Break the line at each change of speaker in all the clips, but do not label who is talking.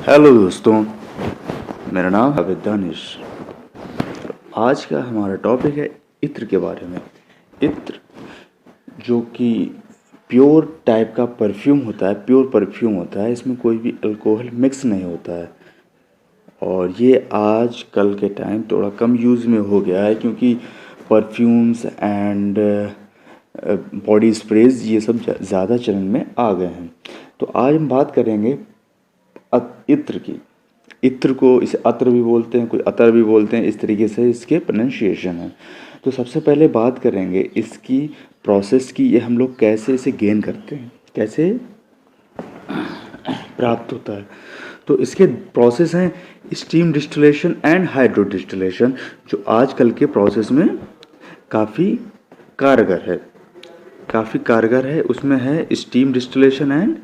Hello दोस्तों, मेरा नाम है दानिश। आज का हमारा टॉपिक है इत्र के बारे में। इत्र जो कि प्योर टाइप का परफ्यूम होता है, प्योर परफ्यूम होता है। इसमें कोई भी अल्कोहल मिक्स नहीं होता है और ये आज कल के टाइम थोड़ा कम यूज़ में हो गया है क्योंकि परफ्यूम्स एंड बॉडी स्प्रेज ये सब ज़्यादा चलन में आ गए हैं। तो आज हम बात करेंगे इत्र की। इत्र को इसे अत्र भी बोलते हैं, कोई अतर भी बोलते हैं, इस तरीके से इसके प्रोनाउंसिएशन है। तो सबसे पहले बात करेंगे इसकी प्रोसेस की, ये हम लोग कैसे इसे गेन करते हैं, कैसे प्राप्त होता है। तो इसके प्रोसेस हैं steam distillation and hydro distillation, जो आजकल के प्रोसेस में काफ़ी कारगर है। उसमें है steam distillation and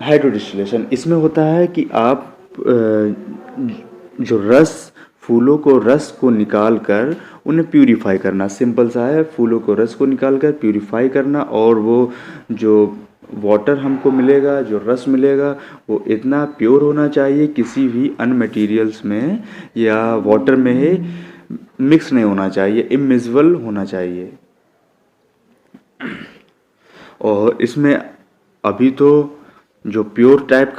hydro distillation. इसमें होता है कि आप जो फूलों को रस को निकाल कर उन्हें प्यूरीफाई करना, सिंपल सा है। फूलों को रस को निकाल कर प्यूरीफाई करना और वो जो वाटर हमको मिलेगा, जो रस मिलेगा, वो इतना प्योर होना चाहिए, किसी भी अन मटेरियल्स में या वाटर में ही मिक्स नहीं होना चाहिए, इमिक्सेबल होना चाहिए। और इसमें अभी तो जो प्योर टाइप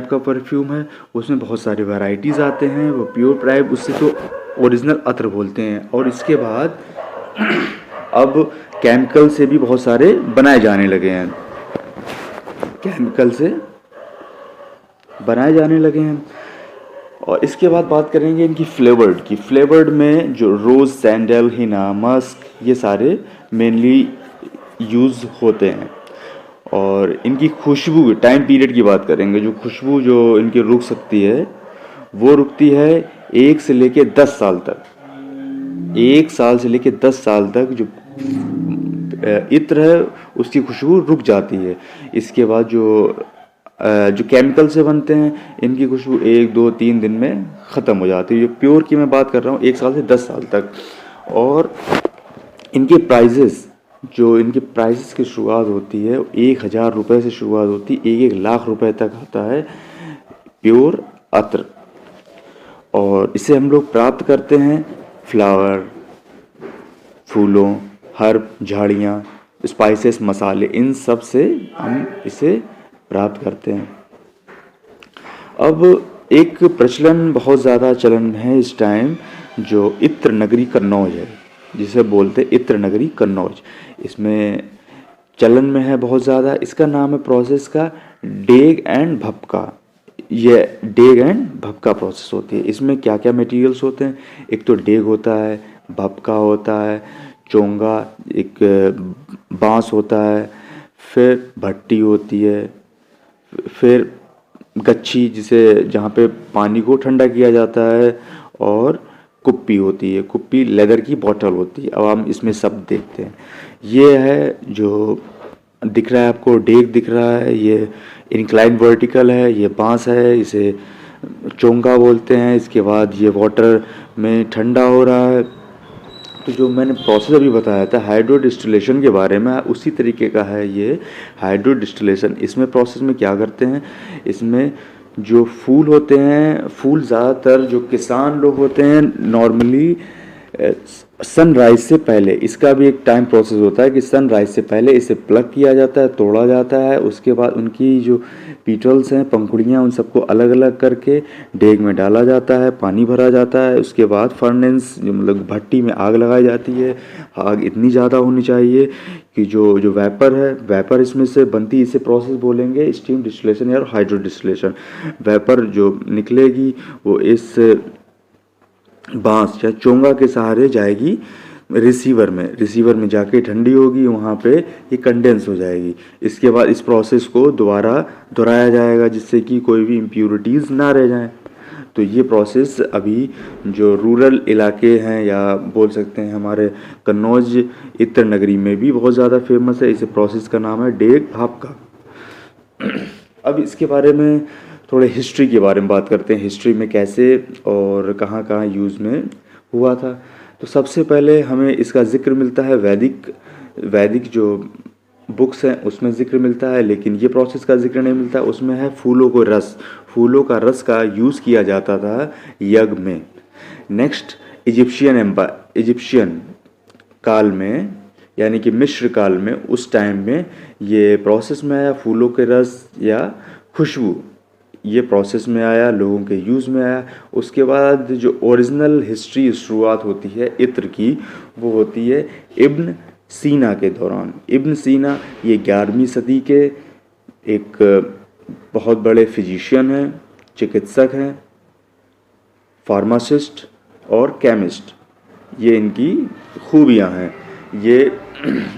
का परफ्यूम है, उसमें बहुत सारी वैरायटीज़ आते हैं। वो प्योर टाइप, उससे तो ओरिजिनल अत्र बोलते हैं। और इसके बाद अब केमिकल से भी बहुत सारे बनाए जाने लगे हैं, और इसके बाद बात करेंगे इनकी फ्लेवर्ड की। फ्लेवर्ड में जो रोज़, सैंडल, हिना, मस्क, ये सारे मेनली यूज़ होते हैं। और इनकी खुशबू, टाइम पीरियड की बात करेंगे, जो खुशबू जो इनकी रुक सकती है वो रुकती है 1 से लेके 10 साल तक। 1 साल से लेके 10 साल तक जो इत्र है उसकी खुशबू रुक जाती है। इसके बाद जो केमिकल से बनते हैं, इनकी खुशबू 1, 2, 3 दिन में ख़त्म हो जाती है। जो प्योर की मैं बात कर रहा हूँ 1 साल से 10 साल तक। और इनके प्राइजेस की शुरुआत होती है 1,000 रुपये से शुरुआत होती है, 1-1 लाख रुपए तक आता है प्योर अत्र। और इसे हम लोग प्राप्त करते हैं फ्लावर, फूलों, हर्ब, झाड़ियाँ, स्पाइसेस, मसाले, इन सब से हम इसे प्राप्त करते हैं। अब एक प्रचलन बहुत ज़्यादा चलन में है इस टाइम, जो इत्र नगरी कन्नौज है, जिसे बोलते हैं इत्र नगरी कन्नौज। इसमें चलन में है बहुत ज़्यादा। इसका नाम है प्रोसेस का डेग एंड भपका। ये डेग एंड भपका प्रोसेस होती है। इसमें क्या क्या मटेरियल्स होते हैं? एक तो डेग होता है, भपका होता है, चोंगा, एक बांस होता है, फिर भट्टी होती है, फिर गच्छी जिसे जहाँ पे पानी को ठंडा किया जाता है, और कुप्पी होती है। कुप्पी लेदर की बॉटल होती है। अब हम इसमें सब देखते हैं। ये है जो दिख रहा है आपको, डेग दिख रहा है, ये इंक्लाइन वर्टिकल है, ये बांस है, इसे चोंगा बोलते हैं। इसके बाद ये वाटर में ठंडा हो रहा है। तो जो मैंने प्रोसेस अभी बताया था हाइड्रो डिस्टिलेशन के बारे में, उसी तरीके का है ये हाइड्रो डिस्टिलेशन। इसमें प्रोसेस में क्या करते हैं, इसमें जो फूल होते हैं, फूल ज़्यादातर जो किसान लोग होते हैं नॉर्मली सनराइज से पहले, इसका भी एक टाइम प्रोसेस होता है कि सनराइज से पहले इसे प्लग किया जाता है, तोड़ा जाता है। उसके बाद उनकी जो पीटल्स हैं, पंखुड़ियाँ, उन सबको अलग अलग करके डेग में डाला जाता है, पानी भरा जाता है। उसके बाद फर्नेस, जो मतलब भट्टी में आग लगाई जाती है। आग इतनी ज़्यादा होनी चाहिए कि जो वेपर इसमें से बनती है। इसे प्रोसेस बोलेंगे स्टीम डिस्टिलेशन या हाइड्रो डिस्टिलेशन। वेपर जो निकलेगी वो इस बांस या चोंगा के सहारे जाएगी रिसीवर में जाके ठंडी होगी, वहाँ पे ये कंडेंस हो जाएगी। इसके बाद इस प्रोसेस को दोबारा दोहराया जाएगा जिससे कि कोई भी इम्प्यूरिटीज़ ना रह जाएं। तो ये प्रोसेस अभी जो रूरल इलाके हैं, या बोल सकते हैं हमारे कन्नौज इत्र नगरी में भी बहुत ज़्यादा फेमस है। इस प्रोसेस का नाम है डेग भापका। अब इसके बारे में थोड़े हिस्ट्री के बारे में बात करते हैं। हिस्ट्री में कैसे और कहाँ कहाँ यूज़ में हुआ था। तो सबसे पहले हमें इसका जिक्र मिलता है वैदिक जो बुक्स हैं उसमें ज़िक्र मिलता है, लेकिन ये प्रोसेस का ज़िक्र नहीं मिलता। उसमें है फूलों का रस का यूज़ किया जाता था यज्ञ में। नेक्स्ट इजिप्शियन काल में, यानी कि मिस्र काल में, उस टाइम में ये प्रोसेस में आया, फूलों के रस या खुशबू ये प्रोसेस में आया, लोगों के यूज़ में आया। उसके बाद जो ओरिजिनल हिस्ट्री शुरुआत होती है इत्र की, वो होती है इब्न सीना के दौरान। इब्न सीना ये 11वीं सदी के एक बहुत बड़े फिजिशियन हैं, चिकित्सक हैं, फार्मासिस्ट और केमिस्ट। ये इनकी खूबियाँ हैं। ये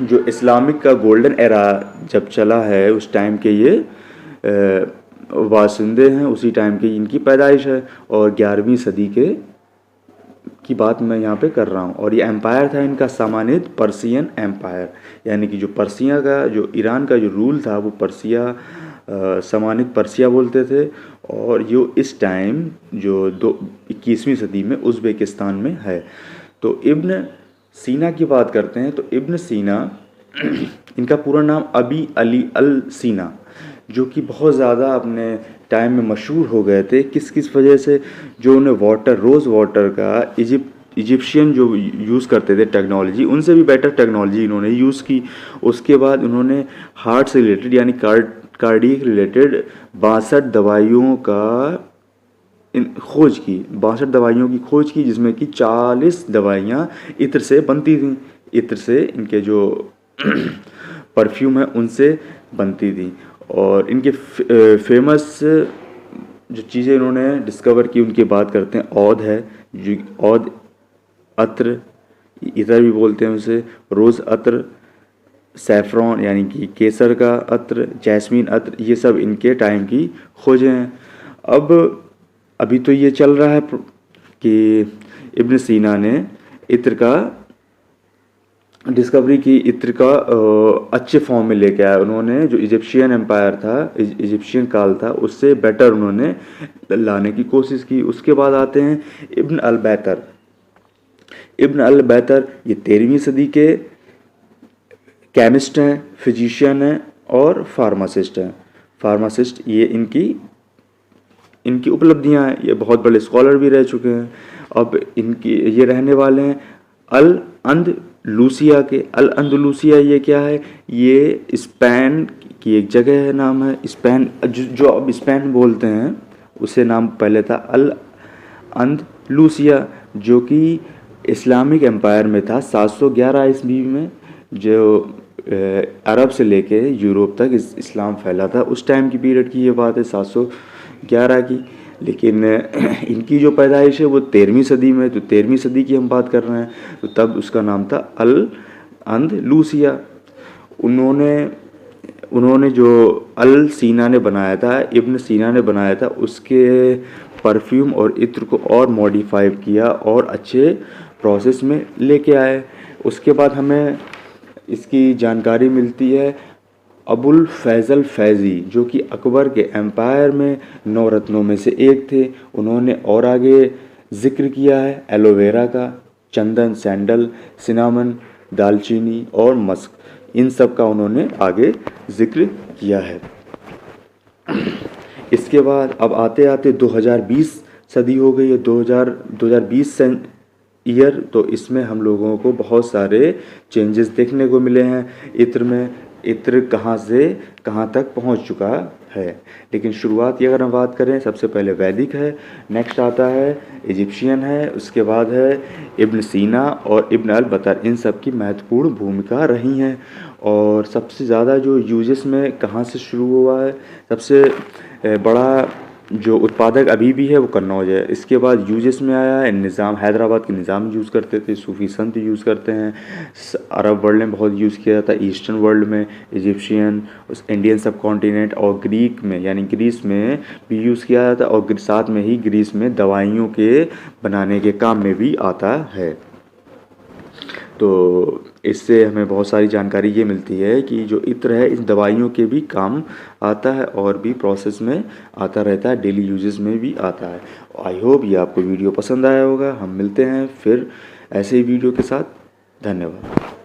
जो इस्लामिक का गोल्डन एरा जब चला है उस टाइम के ये वासिंदे हैं, उसी टाइम की इनकी पैदाइश है। और 11वीं सदी की बात मैं यहाँ पे कर रहा हूँ। और ये एम्पायर था इनका सामानिद पर्सियन एम्पायर, यानी कि जो पर्सिया का, जो ईरान का जो रूल था वो पर्सिया, सामानिद पर्सिया बोलते थे। और ये इस टाइम जो 21वीं सदी में उज़्बेकिस्तान में है। तो इब्न सीना की बात करते हैं तो इब्न सीना इनका पूरा नाम अबी अली अल सीना, जो कि बहुत ज़्यादा अपने टाइम में मशहूर हो गए थे। किस वजह से? जो उन्हें रोज़ वाटर का इजिप्शियन जो यूज़ करते थे टेक्नोलॉजी, उनसे भी बेटर टेक्नोलॉजी इन्होंने यूज़ की। उसके बाद उन्होंने हार्ट से रिलेटेड यानी कार्डियक रिलेटेड 62 दवाइयों की खोज की, जिसमें कि 40 दवाइयाँ इत्र से बनती थीं। इत्र से इनके जो परफ्यूम है उनसे बनती थी। और इनके फेमस जो चीज़ें इन्होंने डिस्कवर की उनकी बात करते हैं। औद है, जो औद अत्र, इधर भी बोलते हैं उसे, रोज़ अत्र, सैफरॉन यानी कि केसर का अत्र, जैस्मीन अत्र, ये सब इनके टाइम की खोजें हैं। अभी तो ये चल रहा है कि इब्न सीना ने इत्र का डिस्कवरी की, इत्र का अच्छे फॉर्म में लेके आया। उन्होंने जो इजिप्शियन एम्पायर था, इजिप्शियन काल था, उससे बेटर उन्होंने लाने की कोशिश की। उसके बाद आते हैं इब्न अल बैतर। इब्न अल बैतर ये 13वीं सदी के केमिस्ट हैं, फिजिशियन हैं और फार्मासिस्ट हैं। फार्मासिस्ट ये इनकी उपलब्धियां हैं। ये बहुत बड़े स्कॉलर भी रह चुके हैं। अब ये रहने वाले हैं अल अंदलूसिया के। अल अंदलूसिया ये क्या है? ये स्पेन की एक जगह है, नाम है स्पेन, जो अब स्पेन बोलते हैं उसे नाम पहले था अल अंदलूसिया, जो कि इस्लामिक एम्पायर में था 711 ईस्वी में। जो अरब से लेके यूरोप तक इस्लाम फैला था, उस टाइम की पीरियड की ये बात है, 711 की। लेकिन इनकी जो पैदाइश है वो 13वीं सदी में, तो 13वीं सदी की हम बात कर रहे हैं, तो तब उसका नाम था अल अंदलूसिया। उन्होंने जो अल सीना ने बनाया था, इब्न सीना ने बनाया था, उसके परफ्यूम और इत्र को और मॉडिफाई किया और अच्छे प्रोसेस में लेके आए। उसके बाद हमें इसकी जानकारी मिलती है अबुल फैज़ल फैज़ी, जो कि अकबर के एम्पायर में 9 रत्नों में से एक थे। उन्होंने और आगे ज़िक्र किया है एलोवेरा का, चंदन, सैंडल, सिनामन, दालचीनी और मस्क, इन सब का उन्होंने आगे ज़िक्र किया है। इसके बाद अब आते आते 2020 सदी हो गई है, 2020 ईयर। तो इसमें हम लोगों को बहुत सारे चेंजेस देखने को मिले हैं इत्र में। इत्र कहाँ से कहाँ तक पहुँच चुका है। लेकिन शुरुआत की अगर हम बात करें, सबसे पहले वैदिक है, नेक्स्ट आता है इजिप्शियन है, उसके बाद है इब्न सीना और इब्न अल बैतर। इन सब की महत्वपूर्ण भूमिका रही हैं। और सबसे ज़्यादा जो यूजेस में कहाँ से शुरू हुआ है, सबसे बड़ा जो उत्पादक अभी भी है वो कन्नौज है। इसके बाद यूजेस में आया है निज़ाम, हैदराबाद के निज़ाम यूज़ करते थे, सूफी संत यूज़ करते हैं, अरब वर्ल्ड में बहुत यूज़ किया जाता है, ईस्टर्न वर्ल्ड में, इजिप्शियन, इंडियन सब कॉन्टिनेंट और ग्रीक में यानी ग्रीस में भी यूज़ किया जाता है। और साथ में ही ग्रीस में दवाइयों के बनाने के काम में भी आता है। तो इससे हमें बहुत सारी जानकारी ये मिलती है कि जो इत्र है इन दवाइयों के भी काम आता है और भी प्रोसेस में आता रहता है, डेली यूजेस में भी आता है। आई होप ये आपको वीडियो पसंद आया होगा। हम मिलते हैं फिर ऐसे ही वीडियो के साथ। धन्यवाद।